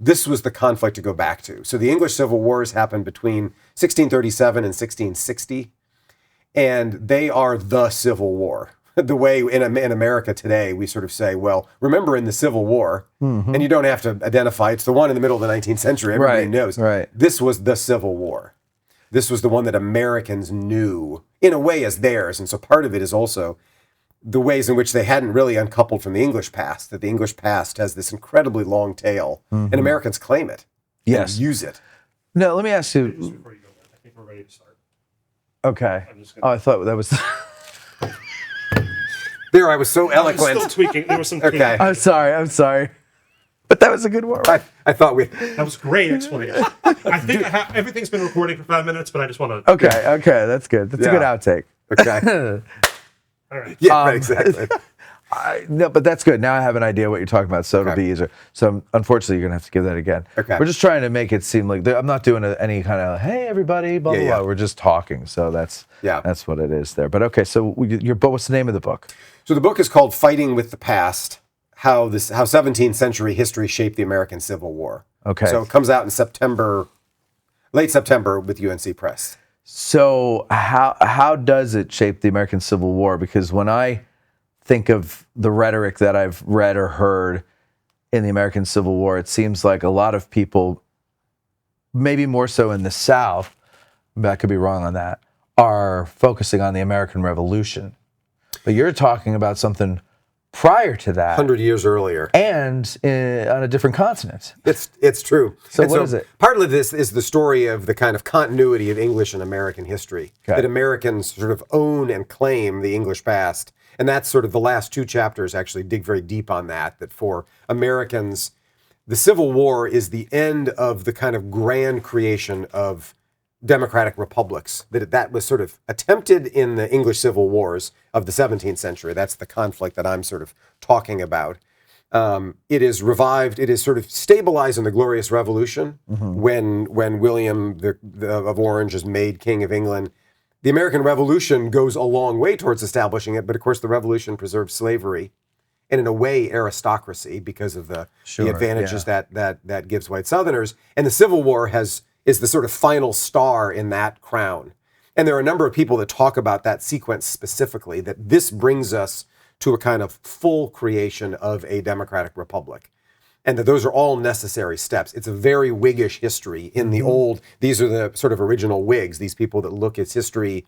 this was the conflict to go back to. So the English Civil Wars happened between 1637 and 1660, and they are the Civil War. The way in America today, we sort of say, well, remember in the Civil War, and you don't have to identify, it's the one in the middle of the 19th century, everybody knows. Right. This was the Civil War. This was the one that Americans knew, in a way, as theirs. And so part of it is also the ways in which they hadn't really uncoupled from the English past, that the English past has this incredibly long tail, and Americans claim it and use it. No, let me ask you. Just before you go, I think we're ready to start. Okay. I'm just Oh, gonna, I thought that was... There, I was so I was eloquent. still tweaking. There was some tweaking. Okay. I'm sorry. But that was a good word. I thought we... That was a great explanation. I think everything's been recording for 5 minutes, but I just want to... Okay, that's good. That's a good outtake. Okay. All right. Yeah, exactly. No, but that's good. Now I have an idea what you're talking about, so it'll be easier. So unfortunately, you're going to have to give that again. Okay. We're just trying to make it seem like I'm not doing any kind of, hey, everybody, blah, blah, blah. We're just talking. So that's what it is there. But okay, so what's the name of the book? So the book is called Fighting with the Past, how 17th century history shaped the American Civil War. Okay. So it comes out in late September with UNC Press. So how does it shape the American Civil War? Because when I think of the rhetoric that I've read or heard in the American Civil War, it seems like a lot of people, maybe more so in the South, but I could be wrong on that, are focusing on the American Revolution. But you're talking about something prior to that. 100 years earlier. And on a different continent. It's true. So what is it? Part of this is the story of the kind of continuity of English and American history. Okay. That Americans sort of own and claim the English past. And that's sort of the last two chapters actually dig very deep on that for Americans, the Civil War is the end of the kind of grand creation of democratic republics. That was sort of attempted in the English Civil Wars of the 17th century. That's the conflict that I'm sort of talking about. It is revived. It is sort of stabilized in the Glorious Revolution when William of Orange is made King of England. The American Revolution goes a long way towards establishing it, but of course the Revolution preserved slavery and in a way aristocracy because of the advantages that gives white Southerners. And the Civil War is the sort of final star in that crown. And there are a number of people that talk about that sequence specifically, that this brings us to a kind of full creation of a democratic republic. And that those are all necessary steps. It's a very Whiggish history in the old, these are the sort of original Whigs, these people that look at history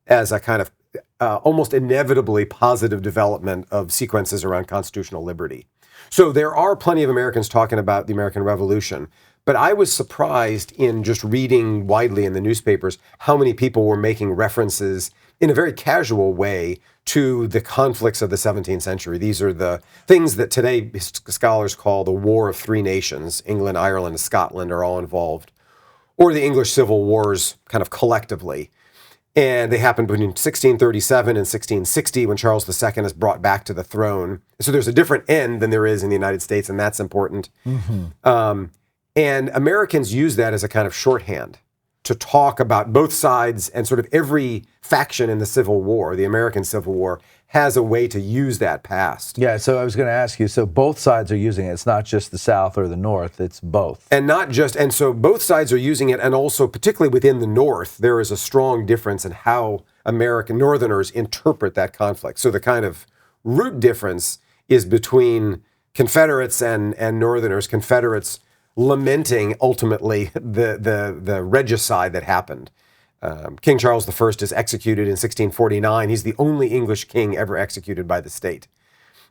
as a kind of almost inevitably positive development of sequences around constitutional liberty. So there are plenty of Americans talking about the American Revolution, but I was surprised in just reading widely in the newspapers how many people were making references in a very casual way to the conflicts of the 17th century. These are the things that today scholars call the War of Three Nations. England, Ireland, and Scotland are all involved, or the English Civil Wars kind of collectively. And they happened between 1637 and 1660 when Charles II is brought back to the throne. So there's a different end than there is in the United States, and that's important. And Americans use that as a kind of shorthand to talk about both sides, and sort of every faction in the Civil War, the American Civil War, has a way to use that past. Yeah, so I was going to ask you, so both sides are using it. It's not just the South or the North, it's both. And so both sides are using it, and also particularly within the North, there is a strong difference in how American Northerners interpret that conflict. So the kind of root difference is between Confederates and Northerners. Confederates lamenting ultimately the regicide that happened. King Charles I is executed in 1649. He's the only English king ever executed by the state.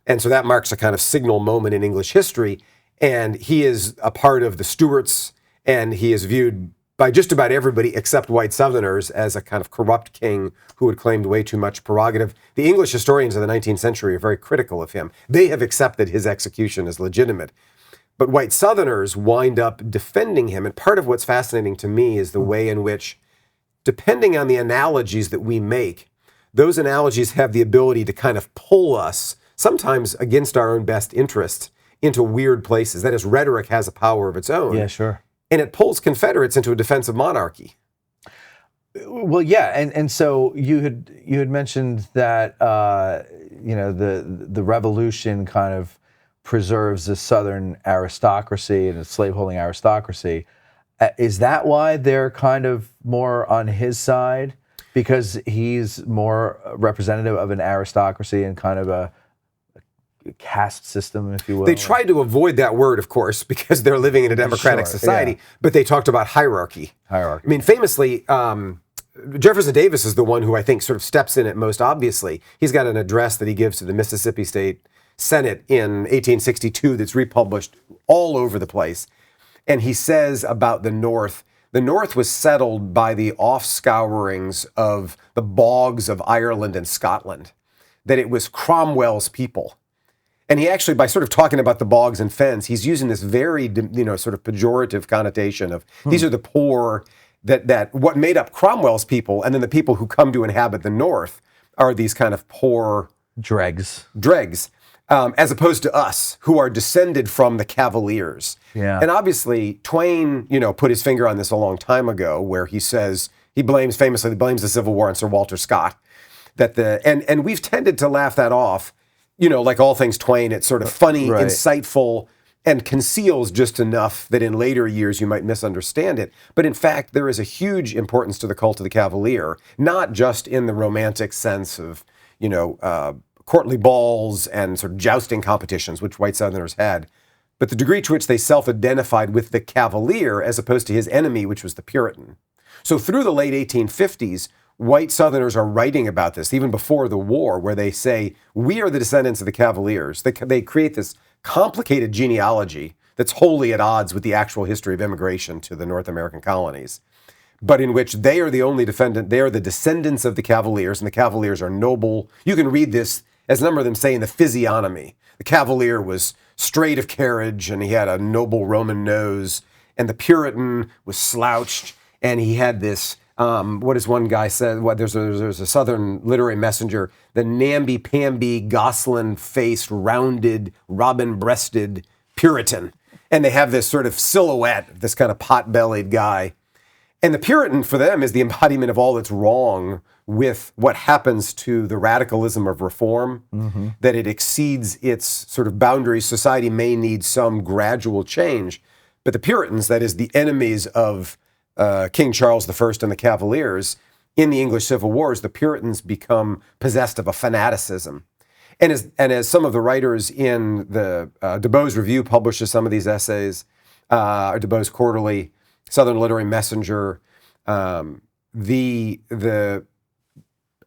And so that marks a kind of signal moment in English history. And he is a part of the Stuarts, and he is viewed by just about everybody except white Southerners as a kind of corrupt king who had claimed way too much prerogative. The English historians of the 19th century are very critical of him. They have accepted his execution as legitimate. But white Southerners wind up defending him. And part of what's fascinating to me is the way in which, depending on the analogies that we make, those analogies have the ability to kind of pull us, sometimes against our own best interests, into weird places. That is, rhetoric has a power of its own. Yeah, sure. And it pulls Confederates into a defensive monarchy. Well, yeah, and so you had mentioned that the revolution kind of preserves the Southern aristocracy and the slaveholding aristocracy. Is that why they're kind of more on his side? Because he's more representative of an aristocracy and kind of a caste system, if you will. They tried to avoid that word, of course, because they're living in a democratic society, but they talked about hierarchy. I mean, famously, Jefferson Davis is the one who I think sort of steps in it most obviously. He's got an address that he gives to the Mississippi State Senate in 1862 that's republished all over the place. And he says about the North was settled by the offscourings of the bogs of Ireland and Scotland, that it was Cromwell's people. And he actually, by sort of talking about the bogs and fens, he's using this very, sort of pejorative connotation of these are the poor, that what made up Cromwell's people, and then the people who come to inhabit the North are these kind of poor dregs. As opposed to us, who are descended from the Cavaliers. Yeah. And obviously, Twain, put his finger on this a long time ago, where he says, famously blames the Civil War on Sir Walter Scott. And we've tended to laugh that off, like all things Twain, it's sort of funny, insightful, and conceals just enough that in later years you might misunderstand it. But in fact, there is a huge importance to the cult of the Cavalier, not just in the romantic sense of, courtly balls and sort of jousting competitions, which white Southerners had, but the degree to which they self-identified with the Cavalier as opposed to his enemy, which was the Puritan. So through the late 1850s, white Southerners are writing about this, even before the war, where they say, we are the descendants of the Cavaliers. They create this complicated genealogy that's wholly at odds with the actual history of immigration to the North American colonies, but in which they are the only defendant. They are the descendants of the Cavaliers, and the Cavaliers are noble. You can read this, as a number of them say, in the physiognomy. The Cavalier was straight of carriage, and he had a noble Roman nose, and the Puritan was slouched, and he had this, what does one guy say? There's a Southern literary messenger, the namby-pamby, Gosselin-faced, rounded, robin-breasted Puritan. And they have this sort of silhouette, this kind of pot-bellied guy. And the Puritan, for them, is the embodiment of all that's wrong with what happens to the radicalism of reform, that it exceeds its sort of boundaries. Society may need some gradual change. But the Puritans, that is the enemies of King Charles I and the Cavaliers, in the English Civil Wars, the Puritans become possessed of a fanaticism. And as some of the writers in the DeBow's Review publishes some of these essays, or DeBow's Quarterly, Southern Literary Messenger, the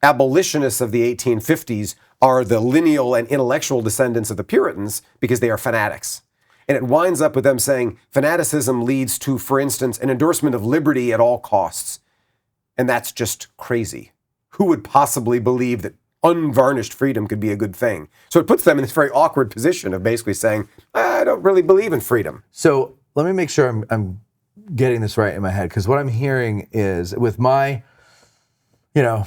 abolitionists of the 1850s are the lineal and intellectual descendants of the Puritans because they are fanatics. And it winds up with them saying fanaticism leads to, for instance, an endorsement of liberty at all costs. And that's just crazy. Who would possibly believe that unvarnished freedom could be a good thing? So it puts them in this very awkward position of basically saying, I don't really believe in freedom. So let me make sure I'm getting this right in my head, because what I'm hearing is, with my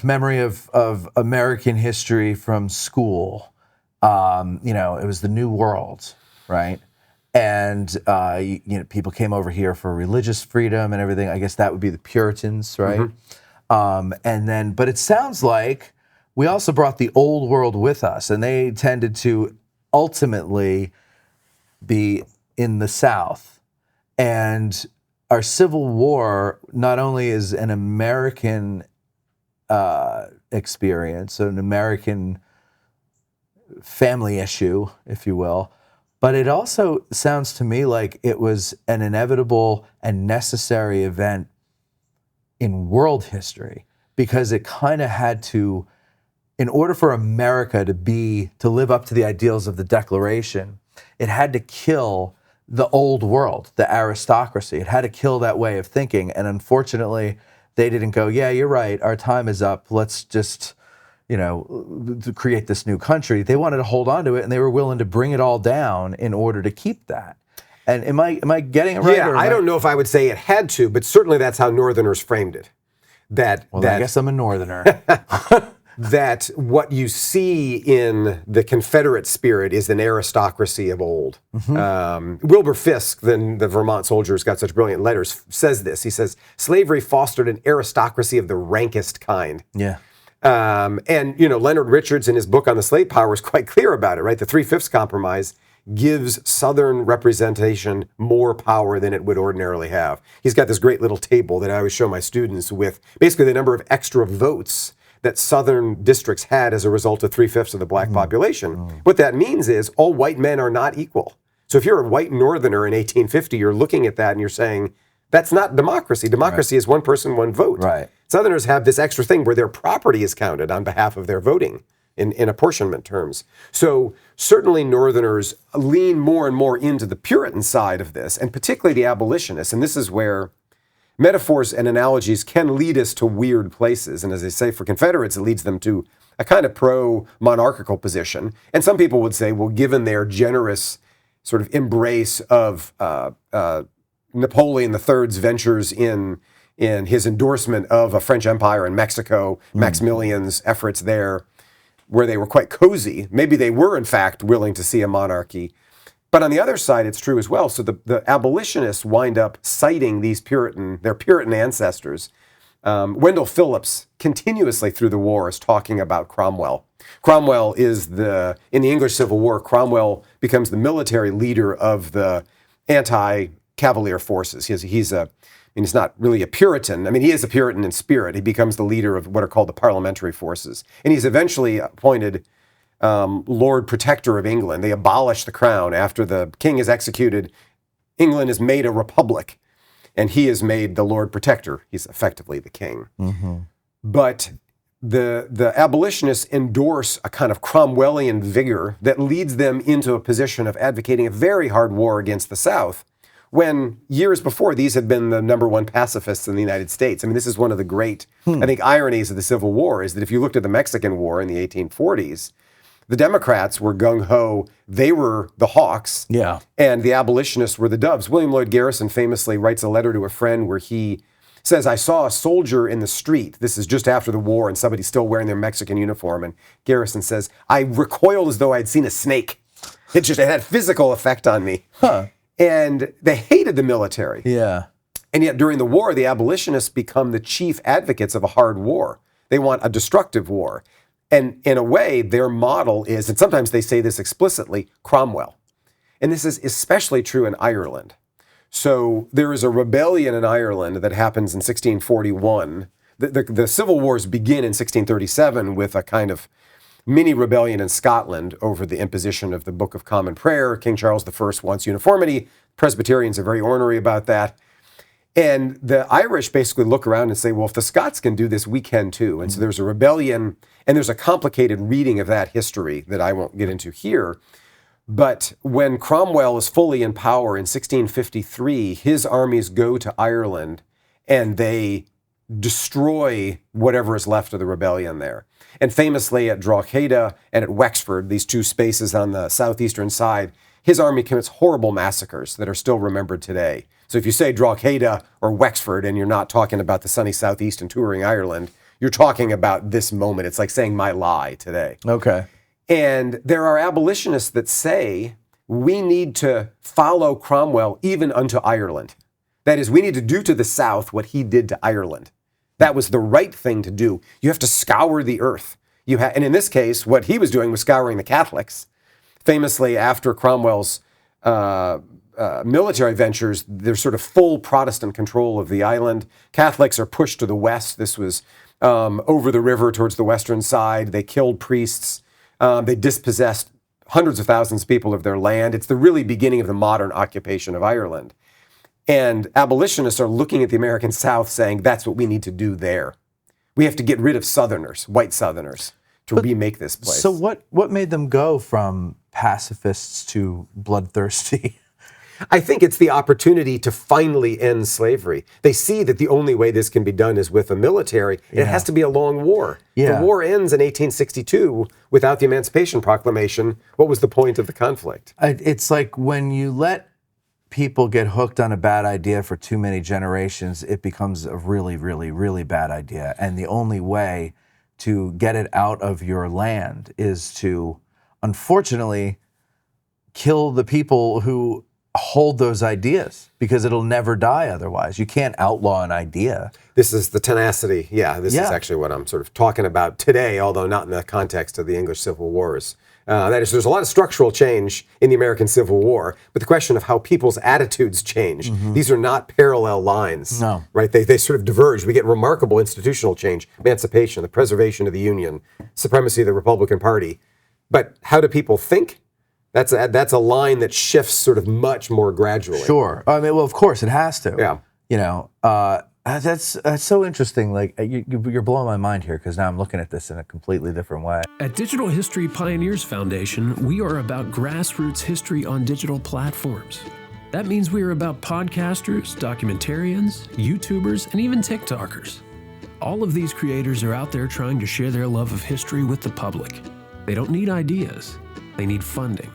memory of American history from school, it was the New World, right? And people came over here for religious freedom and everything. I guess that would be the Puritans, right? But it sounds like we also brought the old world with us, and they tended to ultimately be in the South. And our Civil War not only is an American experience, an American family issue, if you will, but it also sounds to me like it was an inevitable and necessary event in world history, because it kind of had to, in order for America to live up to the ideals of the Declaration, it had to kill the old world, the aristocracy. It had to kill that way of thinking. And unfortunately, they didn't go, yeah, you're right, our time is up, let's just, to create this new country. They wanted to hold on to it, and they were willing to bring it all down in order to keep that. And am I getting it right? Yeah, I don't know if I would say it had to, but certainly that's how Northerners framed it. I guess I'm a Northerner. That what you see in the Confederate spirit is an aristocracy of old. Wilbur Fisk, the Vermont soldier who's got such brilliant letters, says this. He says, slavery fostered an aristocracy of the rankest kind. Yeah. And Leonard Richards in his book on the slave power is quite clear about it, right? The 3/5 compromise gives Southern representation more power than it would ordinarily have. He's got this great little table that I always show my students with basically the number of extra votes that Southern districts had as a result of 3/5 of the black population. What that means is all white men are not equal. So if you're a white Northerner in 1850, you're looking at that and you're saying, that's not democracy. Democracy is one person, one vote. Right. Southerners have this extra thing where their property is counted on behalf of their voting in apportionment terms. So certainly Northerners lean more and more into the Puritan side of this, and particularly the abolitionists. And this is where metaphors and analogies can lead us to weird places. And as I say, for Confederates, it leads them to a kind of pro-monarchical position. And some people would say, well, given their generous sort of embrace of Napoleon III's ventures in his endorsement of a French empire in Mexico, Maximilian's efforts there, where they were quite cozy. Maybe they were, in fact, willing to see a monarchy. But on the other side, it's true as well. So the abolitionists wind up citing their Puritan ancestors. Wendell Phillips continuously through the war is talking about Cromwell. Cromwell is in the English Civil War, Cromwell becomes the military leader of the anti-Cavalier forces. He's not really a Puritan. I mean, he is a Puritan in spirit. He becomes the leader of what are called the parliamentary forces. And he's eventually appointed Lord Protector of England. They abolish the crown. After the king is executed, England is made a republic, and he is made the Lord Protector. He's effectively the king. But the abolitionists endorse a kind of Cromwellian vigor that leads them into a position of advocating a very hard war against the South, when years before these had been the number one pacifists in the United States. I mean, this is one of the great, I think, ironies of the Civil War, is that if you looked at the Mexican War in the 1840s, the Democrats were gung-ho. They were the hawks. Yeah. And the abolitionists were the doves. William Lloyd Garrison famously writes a letter to a friend where he says, I saw a soldier in the street. This is just after the war, and somebody's still wearing their Mexican uniform. And Garrison says, I recoiled as though I'd seen a snake. It had physical effect on me. And they hated the military. Yeah. And yet during the war, the abolitionists become the chief advocates of a hard war. They want a destructive war. And in a way, their model is, and sometimes they say this explicitly, Cromwell. And this is especially true in Ireland. So there is a rebellion in Ireland that happens in 1641. The civil wars begin in 1637 with a kind of mini rebellion in Scotland over the imposition of the Book of Common Prayer. King Charles I wants uniformity. Presbyterians are very ornery about that. And the Irish basically look around and say, well, if the Scots can do this, we can too. And so there's a rebellion, and there's a complicated reading of that history that I won't get into here. But when Cromwell is fully in power in 1653, his armies go to Ireland and they destroy whatever is left of the rebellion there. And famously at Drogheda and at Wexford, these two spaces on the southeastern side, his army commits horrible massacres that are still remembered today. So if you say Drogheda or Wexford and you're not talking about the sunny southeast and touring Ireland, you're talking about this moment. It's like saying my lie today. Okay. And there are abolitionists that say we need to follow Cromwell even unto Ireland. That is, we need to do to the South what he did to Ireland. That was the right thing to do. You have to scour the earth. And in this case, what he was doing was scouring the Catholics. Famously, after Cromwell's military ventures, there's sort of full Protestant control of the island. Catholics are pushed to the west. This was over the river towards the western side. They killed priests. They dispossessed hundreds of thousands of people of their land. It's the really beginning of the modern occupation of Ireland. And abolitionists are looking at the American South saying, that's what we need to do there. We have to get rid of Southerners, white Southerners, to remake this place. So what made them go from pacifists to bloodthirsty? I think it's the opportunity to finally end slavery. They see that the only way this can be done is with a military. It has to be a long war. Yeah. The war ends in 1862 without the Emancipation Proclamation. What was the point of the conflict? It's like when you let people get hooked on a bad idea for too many generations, it becomes a really, really, really bad idea. And the only way to get it out of your land is to, unfortunately, kill the people who hold those ideas, because it'll never die otherwise. You can't outlaw an idea. This is the tenacity. This is actually what I'm sort of talking about today, although not in the context of the English Civil Wars. That is, there's a lot of structural change in the American Civil War, but the question of how people's attitudes change, these are not parallel lines, No. right? They sort of diverge. We get remarkable institutional change, emancipation, the preservation of the Union, supremacy of the Republican Party. But how do people think? That's a line that shifts sort of much more gradually. Sure. I mean, well, of course, it has to. Yeah. You know, that's so interesting. Like, you're blowing my mind here because now I'm looking at this in a completely different way. At Digital History Pioneers Foundation, we are about grassroots history on digital platforms. That means we are about podcasters, documentarians, YouTubers, and even TikTokers. All of these creators are out there trying to share their love of history with the public. They don't need ideas, they need funding,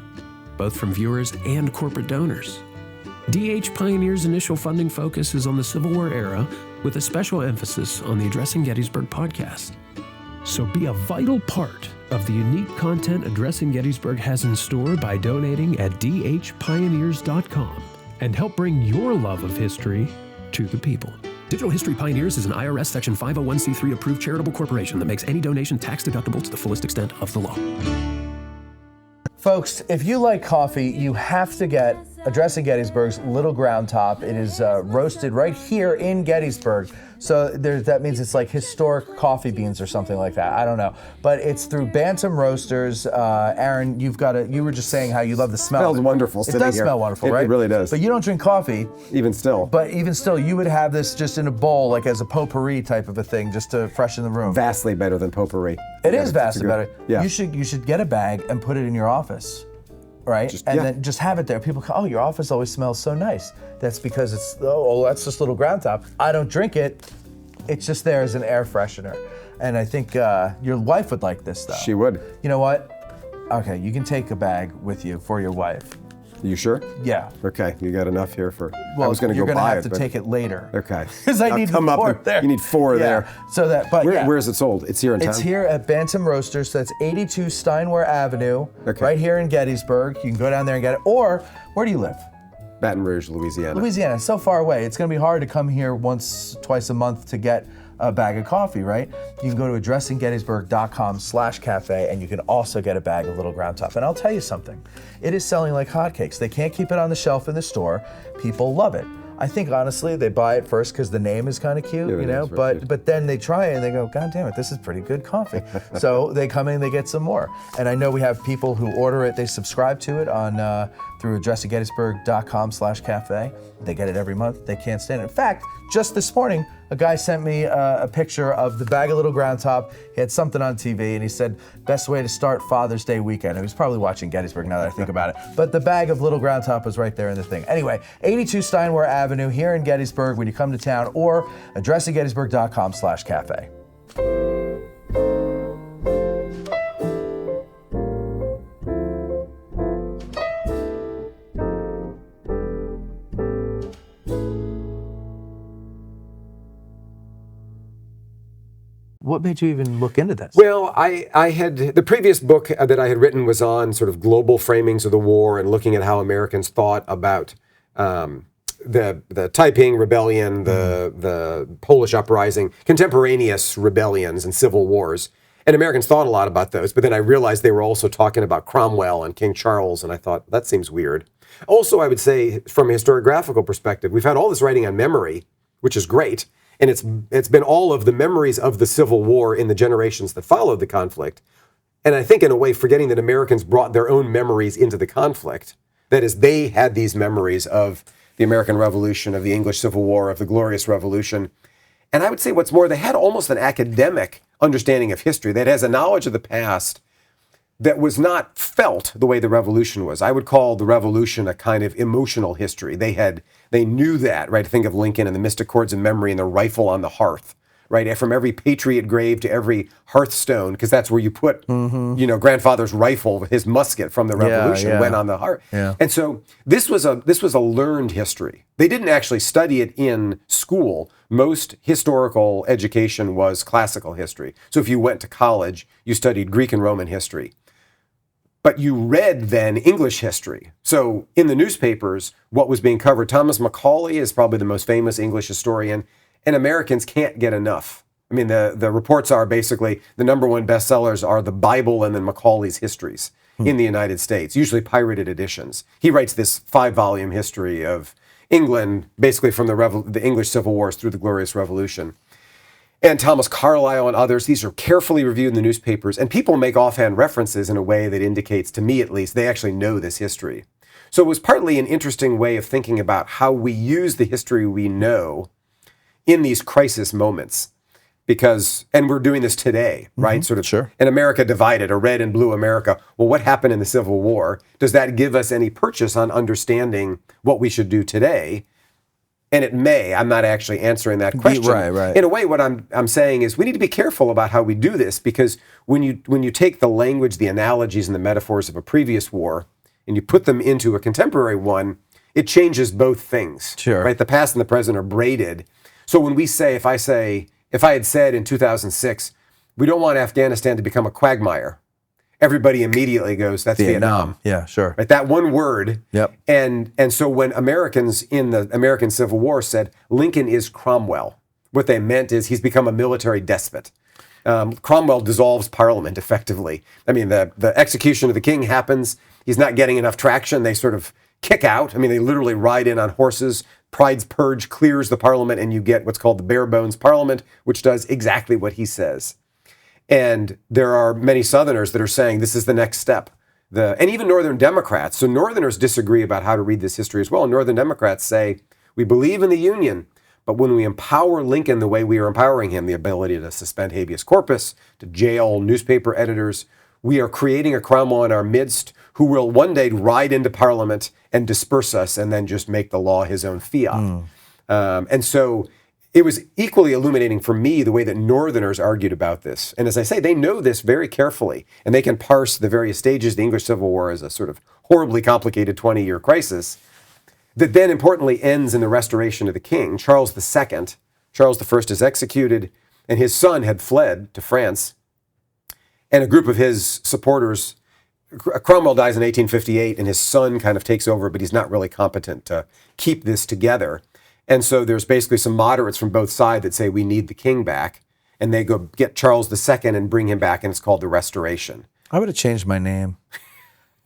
both from viewers and corporate donors. DH Pioneer's initial funding focus is on the Civil War era, with a special emphasis on the Addressing Gettysburg podcast. So be a vital part of the unique content Addressing Gettysburg has in store by donating at dhpioneers.com and help bring your love of history to the people. Digital History Pioneers is an IRS Section 501c3 approved charitable corporation that makes any donation tax deductible to the fullest extent of the law. Folks, if you like coffee, you have to get Addressing Gettysburg's Little Ground Top. It is roasted right here in Gettysburg. So that means it's like historic coffee beans or something like that. I don't know. But it's through Bantam Roasters. Aaron, you were just saying how you love the smell. It smells wonderful It sitting does here. smell wonderful, right? It really does. But you don't drink coffee. Even still. But even still, you would have this just in a bowl, like as a potpourri type of a thing, just to freshen the room. Vastly better than potpourri. It is vastly better. Yeah. You should get a bag and put it in your office. Right? Then just have it there. People go, oh, your office always smells so nice. That's because that's just Little Ground Top. I don't drink it. It's just there as an air freshener. And I think your wife would like this, though. She would. You know what? Okay, you can take a bag with you for your wife. You sure? Yeah. Okay, you got enough here for. Well, I was going to go you're going to buy have it, to take it later. Okay. Because I need come up four and- there. You need four there. So that, but Where is it sold? It's here in town. It's here at Bantam Roasters. So that's 82 Steinware Avenue, right here in Gettysburg. You can go down there and get it. Or, where do you live? Baton Rouge, Louisiana. Louisiana, so far away. It's going to be hard to come here twice a month to get a bag of coffee, right? You can go to addressinggettysburg.com/cafe and you can also get a bag of Little Ground Top. And I'll tell you something, it is selling like hotcakes. They can't keep it on the shelf in the store. People love it. I think honestly they buy it first because the name is kind of cute, Yeah, you know. But then they try it and they go, God damn it, this is pretty good coffee. So they come in, they get some more. And I know we have people who order it, they subscribe to it on through addressinggettysburg.com/cafe. They get it every month. They can't stand it. In fact, just this morning, a guy sent me a picture of the bag of Little Ground Top. He had something on TV and he said, best way to start Father's Day weekend. He was probably watching Gettysburg now that I think about it. But the bag of Little Ground Top was right there in the thing. Anyway, 82 Steinware Avenue here in Gettysburg when you come to town, or addressinggettysburg.com/cafe. What made you even look into this? Well, I had the previous book that I had written was on sort of global framings of the war and looking at how Americans thought about the Taiping Rebellion, the Polish Uprising, contemporaneous rebellions and civil wars. And Americans thought a lot about those, but then I realized they were also talking about Cromwell and King Charles, and I thought, that seems weird. Also, I would say, from a historiographical perspective, we've had all this writing on memory, which is great, and it's been all of the memories of the Civil War in the generations that followed the conflict. And I think, in a way, forgetting that Americans brought their own memories into the conflict. That is, they had these memories of the American Revolution, of the English Civil War, of the Glorious Revolution. And I would say what's more, they had almost an academic understanding of history that has a knowledge of the past that was not felt the way the Revolution was. I would call the Revolution a kind of emotional history. They knew that, right? Think of Lincoln and the Mystic Chords of Memory and the rifle on the hearth, right? From every patriot grave to every hearthstone, because that's where you put, grandfather's rifle, his musket from the Revolution went on the hearth. Yeah. And so this was a learned history. They didn't actually study it in school. Most historical education was classical history. So if you went to college, you studied Greek and Roman history. But you read then English history. So in the newspapers, what was being covered, Thomas Macaulay is probably the most famous English historian, and Americans can't get enough. I mean, the reports are basically the number one bestsellers are the Bible and then Macaulay's histories. in the United States, usually pirated editions. He writes this 5-volume history of England, basically from the English Civil Wars through the Glorious Revolution. And Thomas Carlyle and others, these are carefully reviewed in the newspapers, and people make offhand references in a way that indicates, to me at least, they actually know this history. So it was partly an interesting way of thinking about how we use the history we know in these crisis moments. And we're doing this today, right? Sort of Sure. an America divided, a red and blue America. Well, what happened in the Civil War? Does that give us any purchase on understanding what we should do today? And it may. I'm not actually answering that question. Right. In a way, what I'm saying is we need to be careful about how we do this, because when you take the language, the analogies, and the metaphors of a previous war, and you put them into a contemporary one, it changes both things. Sure. Right? The past and the present are braided. So when we say, if I had said in 2006, we don't want Afghanistan to become a quagmire, everybody immediately goes, that's Vietnam. Yeah, sure. Right? That one word. Yep. And so when Americans in the American Civil War said, Lincoln is Cromwell, what they meant is he's become a military despot. Cromwell dissolves Parliament effectively. I mean, the execution of the king happens. He's not getting enough traction. They sort of kick out. I mean, they literally ride in on horses. Pride's purge clears the Parliament, and you get what's called the bare bones Parliament, which does exactly what he says. And there are many Southerners that are saying this is the next step. And even Northern Democrats. So Northerners disagree about how to read this history as well. Northern Democrats say, we believe in the Union, but when we empower Lincoln the way we are empowering him, the ability to suspend habeas corpus, to jail newspaper editors, we are creating a Cromwell in our midst who will one day ride into Parliament and disperse us and then just make the law his own fiat. And so it was equally illuminating for me the way that Northerners argued about this. And as I say, they know this very carefully, and they can parse the various stages of the English Civil War as a sort of horribly complicated 20-year crisis that then importantly ends in the restoration of the king. Charles II, Charles I is executed, and his son had fled to France. And a group of his supporters, Cromwell dies in 1858, and his son kind of takes over, but he's not really competent to keep this together. And so there's basically some moderates from both sides that say we need the king back, and they go get Charles II and bring him back, and it's called the Restoration. I would have changed my name. I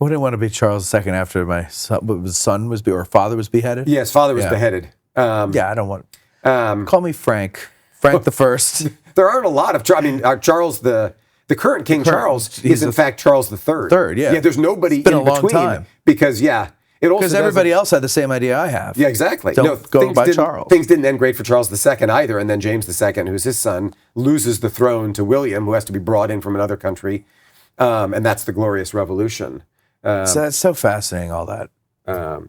wouldn't want to be Charles II after my son was or father was beheaded. Yes, father was beheaded. I don't want. Call me Frank. Frank the First. There aren't a lot of. Charles the current King Charles is in fact Charles III. Third, yeah. Yeah, there's nobody It's been in a long between time. because it also everybody else had the same idea I have. Yeah, exactly. Don't go by Charles. Things didn't end great for Charles II either, and then James II, who's his son, loses the throne to William, who has to be brought in from another country, and that's the Glorious Revolution. So it's so fascinating, all that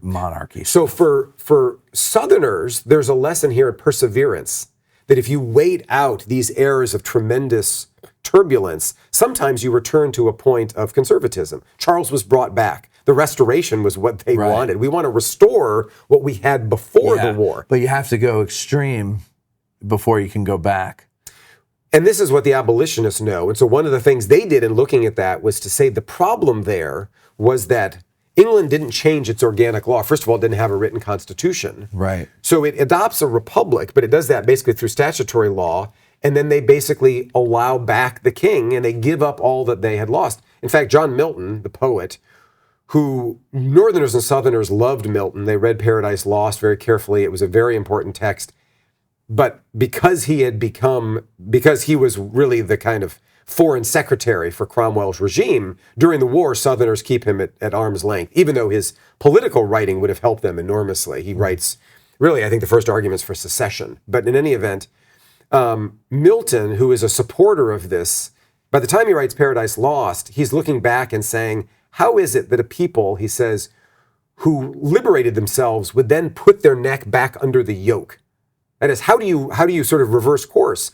monarchy. So for Southerners, there's a lesson here in perseverance, that if you wait out these eras of tremendous turbulence, sometimes you return to a point of conservatism. Charles was brought back. The Restoration was what they wanted. We want to restore what we had before the war. But you have to go extreme before you can go back. And this is what the abolitionists know. And so one of the things they did in looking at that was to say the problem there was that England didn't change its organic law. First of all, it didn't have a written constitution. Right. So it adopts a republic, but it does that basically through statutory law. And then they basically allow back the king, and they give up all that they had lost. In fact, John Milton, the poet, who Northerners and Southerners loved Milton. They read Paradise Lost very carefully. It was a very important text. But because he was really the kind of foreign secretary for Cromwell's regime, during the war, Southerners keep him at arm's length, even though his political writing would have helped them enormously. He writes, really, I think the first arguments for secession. But in any event, Milton, who is a supporter of this, by the time he writes Paradise Lost, he's looking back and saying, how is it that a people, he says, who liberated themselves would then put their neck back under the yoke? That is, how do you sort of reverse course?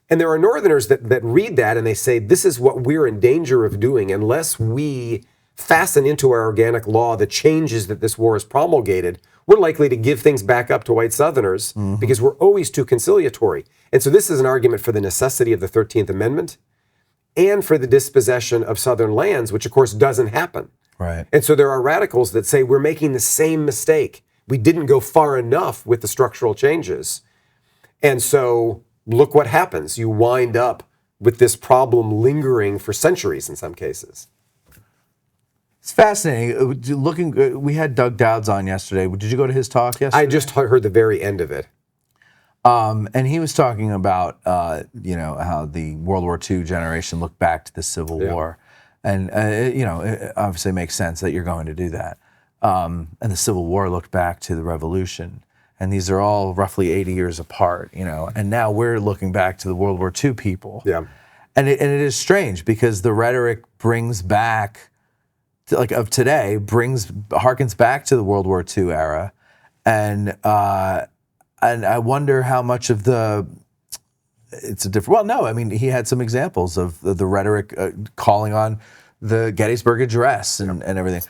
And there are Northerners that read that and they say, this is what we're in danger of doing unless we fasten into our organic law the changes that this war has promulgated. We're likely to give things back up to white Southerners because we're always too conciliatory. And so this is an argument for the necessity of the 13th Amendment and for the dispossession of Southern lands, which of course doesn't happen. Right. And so there are radicals that say we're making the same mistake. We didn't go far enough with the structural changes. And so look what happens. You wind up with this problem lingering for centuries in some cases. It's fascinating. Looking, we had Doug Dowds on yesterday. Did you go to his talk yesterday? I just heard the very end of it. And he was talking about, how the World War II generation looked back to the Civil War. And, it obviously makes sense that you're going to do that. And the Civil War looked back to the Revolution. And these are all roughly 80 years apart, And now we're looking back to the World War II people. Yeah. And it is strange because the rhetoric brings back, of today, harkens back to the World War II era. And I wonder how much of it's a different, well, no, I mean, he had some examples of the rhetoric calling on the Gettysburg Address and everything.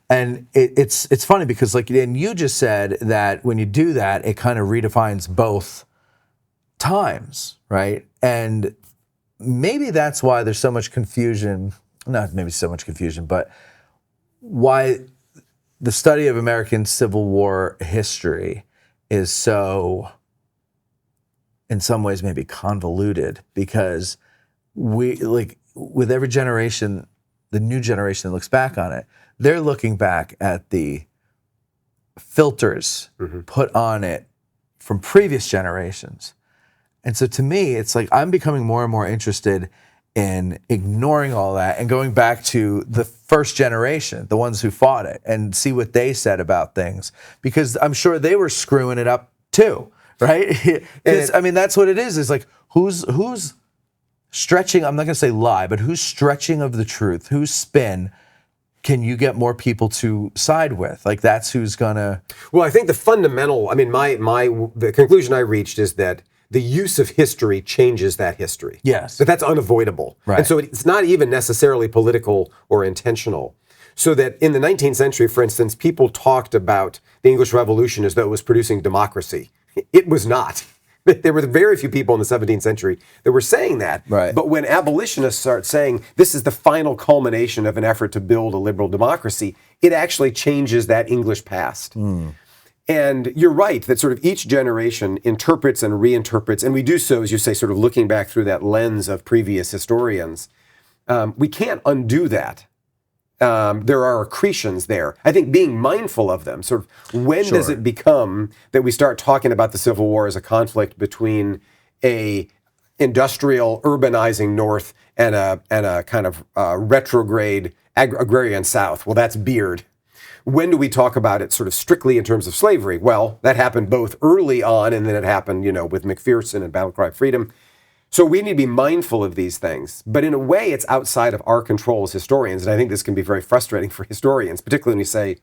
And it's funny because, and you just said that when you do that, it kind of redefines both times, right? And maybe that's why there's so much confusion, not maybe so much confusion, but why the study of American Civil War history is so, in some ways, maybe convoluted, because with every generation, the new generation that looks back on it, they're looking back at the filters put on it from previous generations. And so to me, it's like I'm becoming more and more interested in ignoring all that and going back to the first generation, the ones who fought it, and see what they said about things, because I'm sure they were screwing it up too, right? I mean, that's what it is like who's stretching, I'm not going to say lie, but who's stretching of the truth, whose spin can you get more people to side with? That's who's gonna. Well, I think the fundamental, I mean, the conclusion I reached is that the use of history changes that history. Yes. But that's unavoidable. Right. And so it's not even necessarily political or intentional. So that in the 19th century, for instance, people talked about the English Revolution as though it was producing democracy. It was not. There were very few people in the 17th century that were saying that. Right. But when abolitionists start saying this is the final culmination of an effort to build a liberal democracy, it actually changes that English past. And you're right that sort of each generation interprets and reinterprets, and we do so, as you say, sort of looking back through that lens of previous historians. We can't undo that. There are accretions there. I think being mindful of them, sort of when does it become that we start talking about the Civil War as a conflict between a industrial urbanizing North and a kind of retrograde agrarian South? Well, that's Beard. When do we talk about it sort of strictly in terms of slavery? Well, that happened both early on and then it happened, with McPherson and Battle Cry of Freedom. So we need to be mindful of these things. But in a way, it's outside of our control as historians. And I think this can be very frustrating for historians, particularly when you say,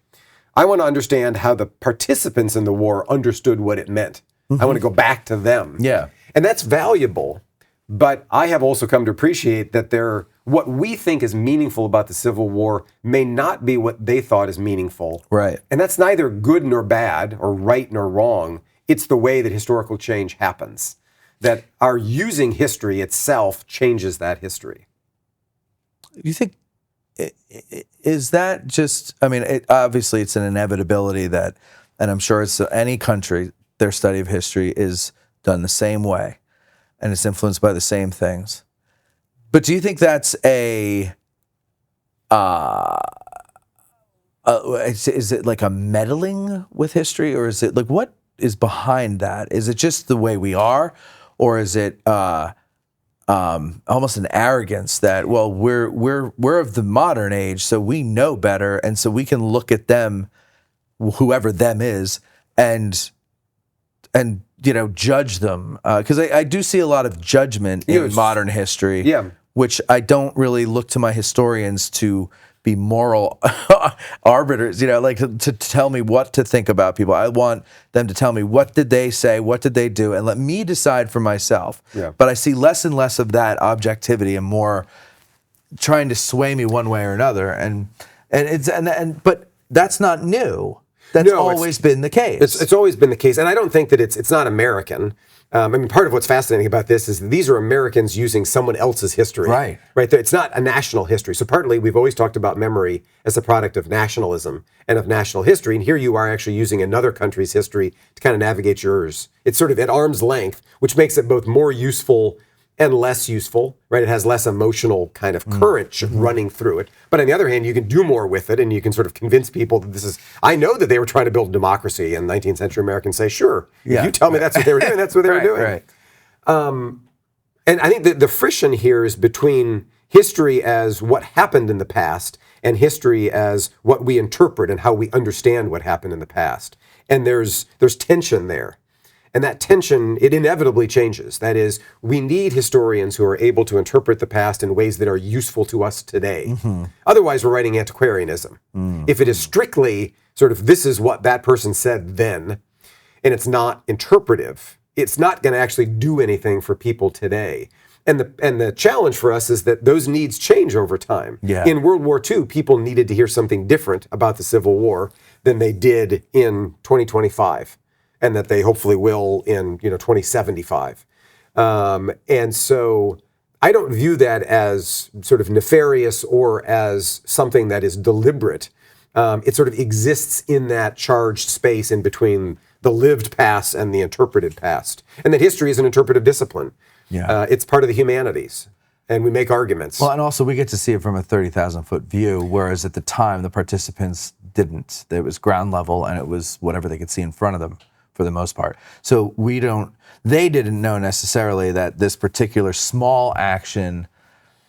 I want to understand how the participants in the war understood what it meant. I want to go back to them. Yeah. And that's valuable. But I have also come to appreciate that what we think is meaningful about the Civil War may not be what they thought is meaningful. Right. And that's neither good nor bad or right nor wrong. It's the way that historical change happens. That our using history itself changes that history. You think, is that just, I mean, obviously it's an inevitability that, and I'm sure it's any country, their study of history is done the same way and it's influenced by the same things. But do you think that's is it like a meddling with history, or is it like, what is behind that? Is it just the way we are? Or is it almost an arrogance that, well, we're of the modern age, so we know better, and so we can look at them, whoever them is, and judge them? Because I do see a lot of judgment in modern history, which I don't really look to my historians to be moral arbiters, to tell me what to think about people. I want them to tell me, what did they say, what did they do, and let me decide for myself. Yeah. But I see less and less of that objectivity and more trying to sway me one way or another. But that's not new. That's always been the case. It's always been the case, and I don't think that it's not American. I mean, part of what's fascinating about this is that these are Americans using someone else's history. Right. It's not a national history. So partly we've always talked about memory as a product of nationalism and of national history, and here you are actually using another country's history to kind of navigate yours. It's sort of at arm's length, which makes it both more useful and less useful, right? It has less emotional kind of current running through it. But on the other hand, you can do more with it, and you can sort of convince people that this is. I know that they were trying to build democracy, and 19th century Americans say, sure, if you tell me that's what they were doing, that's what they were doing. Right. And I think that the friction here is between history as what happened in the past and history as what we interpret and how we understand what happened in the past. And there's tension there. And that tension, it inevitably changes. That is, we need historians who are able to interpret the past in ways that are useful to us today. Otherwise, we're writing antiquarianism. If it is strictly sort of this is what that person said then, and it's not interpretive, it's not going to actually do anything for people today. And the challenge for us is that those needs change over time. Yeah. In World War II, people needed to hear something different about the Civil War than they did in 2025, and that they hopefully will in 2075. And so I don't view that as sort of nefarious or as something that is deliberate. It sort of exists in that charged space in between the lived past and the interpreted past. And that history is an interpretive discipline. Yeah. It's part of the humanities, and we make arguments. Well, and also we get to see it from a 30,000-foot view, whereas at the time the participants didn't. It was ground level, and it was whatever they could see in front of them for the most part. So they didn't know necessarily that this particular small action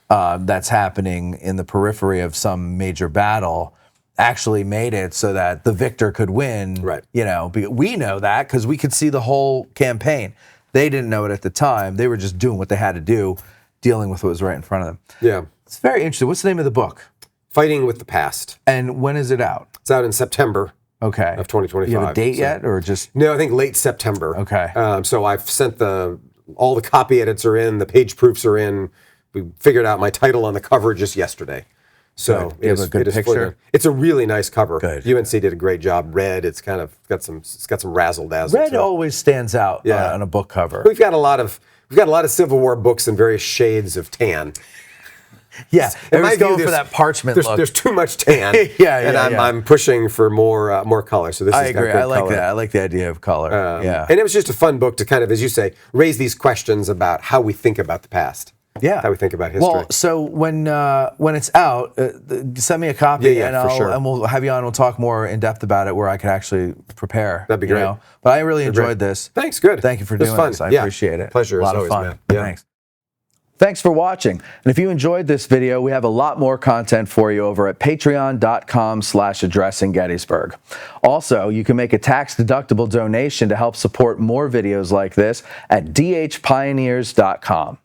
that's happening in the periphery of some major battle actually made it so that the victor could win. Right. We know that because we could see the whole campaign. They didn't know it at the time. They were just doing what they had to do, dealing with what was right in front of them. Yeah. It's very interesting. What's the name of the book? Fighting with the Past. And when is it out? It's out in September. Okay. Of 2025. You have a date yet, or just? No, I think late September. Okay. So I've sent all the copy edits are in, the page proofs are in. We figured out my title on the cover just yesterday. So You have a good picture? It's a really nice cover. Good. UNC did a great job. Red. It's kind of got some razzle dazzle. Red always stands out Yeah. on a book cover. We've got a lot of Civil War books in various shades of tan. Yeah, In my everyone's going view, for that parchment look. There's too much tan. Yeah, and I'm pushing for more color. So this I has got agree. good I like color. that. I like the idea of color. Yeah. And it was just a fun book to kind of, as you say, raise these questions about how we think about the past. Yeah. How we think about history. Well, so when it's out, send me a copy, Yeah, and for sure. and we'll have you on. We'll talk more in depth about it, where I could actually prepare. That'd be great. But I really Great. enjoyed this. Thanks, good. Thank you for It was doing fun. this. I Yeah. appreciate it. Pleasure A lot as of always, fun. man. Yeah. Thanks. Thanks for watching. And if you enjoyed this video, we have a lot more content for you over at patreon.com/addressing Gettysburg. Also, you can make a tax-deductible donation to help support more videos like this at dhpioneers.com.